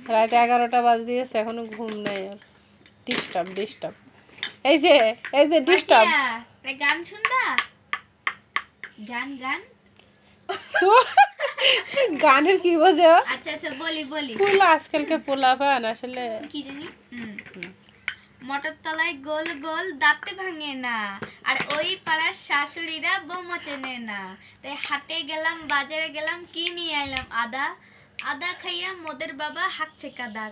রাত 11টা বাজ দিয়েছে এখনো ঘুম নাই আর ডিস্টার্ব এই যে ডিস্টার্ব গান শুনবা গান গানের কি বোঝে আচ্ছা বলি পোলা আজকালকে পোলা পান আসলে কি জানি মটর তলায় গোল গোল দাঁতে ভাঙে না আর ওই পাড়ার শাশুড়িরা বোমা চেনে না তাই হাটে গেলাম বাজারে গেলাম কি নিয়ে আইলাম আদা খাইয়া মোদের বাবা হাঁকছে কাদা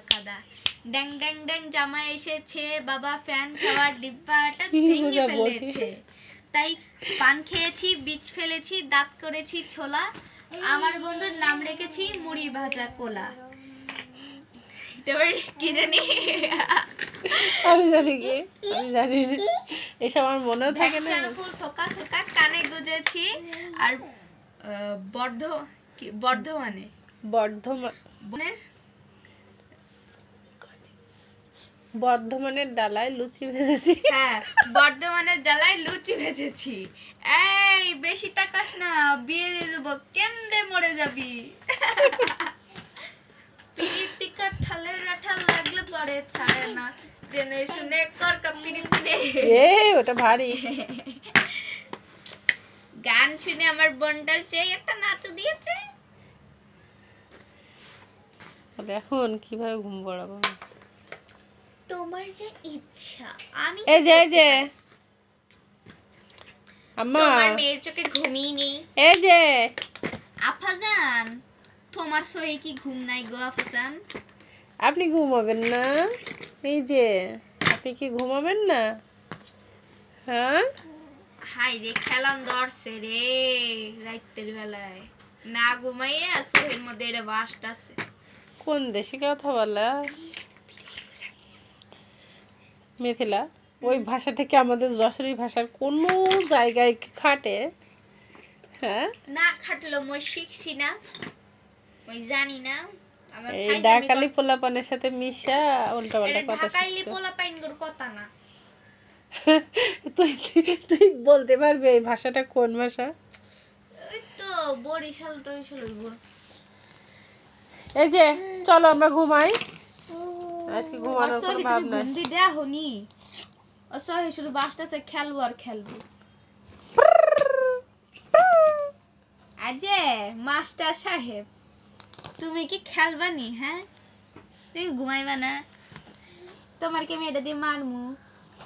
ড্যাং ড্যাং ড্যাং জামা এসেছে বাবা ফ্যান খাওয়ার ডিব্বাটা ভেঙে ফেলেছে তাই পান খেয়েছি বীজ ফেলেছি দাঁত করেছি ছোলা আমার বন্ধুর নাম রেখেছি মুড়ি ভাজা কোলা তোর কি জানি আমি জানি এসব আমার মনেও থাকে না ফুল থোকা কানে গুজেছি আর বর্ধমানের ডালায় লুচি ভেজেছি হ্যাঁ বর্ধমানের ডালায় লুচি ভেজেছি এই বেশি তাকাস না বিয়ে দিয়ে দেবো কেন্দে মরে যাবি পিরিতিকা ঠালে রাঠা লাগলে পরে ছাড়ে না জেনে শুনে কর কাপিরিতি রে ওটা ভারী গান শুনে আমার বোনটা সেই একটা নাচ দিয়েছে এখন কিভাবে ঘুম পড়াবো তোমার যে ইচ্ছা আমি এই যে আম্মা তোমার মেয়ের চোখে ঘুমিয়ে নেই এই যে আফাজান তোমার সহি কি ঘুম নাই গো আফাজান আপনি ঘুমাবেন না এই যে আপনি কি ঘুমাবেন না হ্যাঁ হাই রে খেলাম দর্শে রে রাতের বেলায় না ঘুমাইয়া সোহের মধ্যে এটা বাসটা আছে কোন দেশে কথা বলা মিথিলা ওই ভাষাটা কি আমাদের যশোরী ভাষার কোন জায়গায় খাটে হ্যাঁ না খাটলো মই শিখছি না ওই জানি না আমার এই ঢাকালি পোলাপানের সাথে মিশা উল্টাপাল্টা কথা শিখছো ঢাকাইলি পোলাপাইনগুর কথা না তুই বলতে পারবি এই ভাষাটা কোন ভাষা ওই তো বরিশাল হইব এই যে চলো আমরা ঘুমাই আজকে ঘুমানোর কোনো ভাব নাই ঘুম দি দেহনি অসহে শুধু বাসটাছে খেলবো আজে মাস্টার সাহেব তুমি কি খেলবানি হ্যাঁ তুমি ঘুমাইবা না তোমার কি আমি এটা দিয়ে মারমু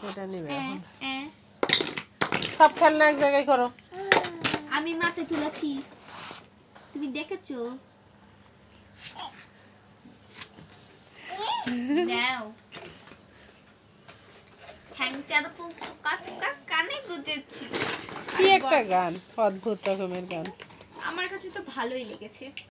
ওটা নিবে সব খেলনা এক জায়গায় করো আমি মাথা তুলেছি তুমি দেখেছো নাও হ্যাংচার ফুল থোকা কানে গুজেছি কি একটা গান অদ্ভুত রকমের গান আমার কাছে তো ভালোই লেগেছে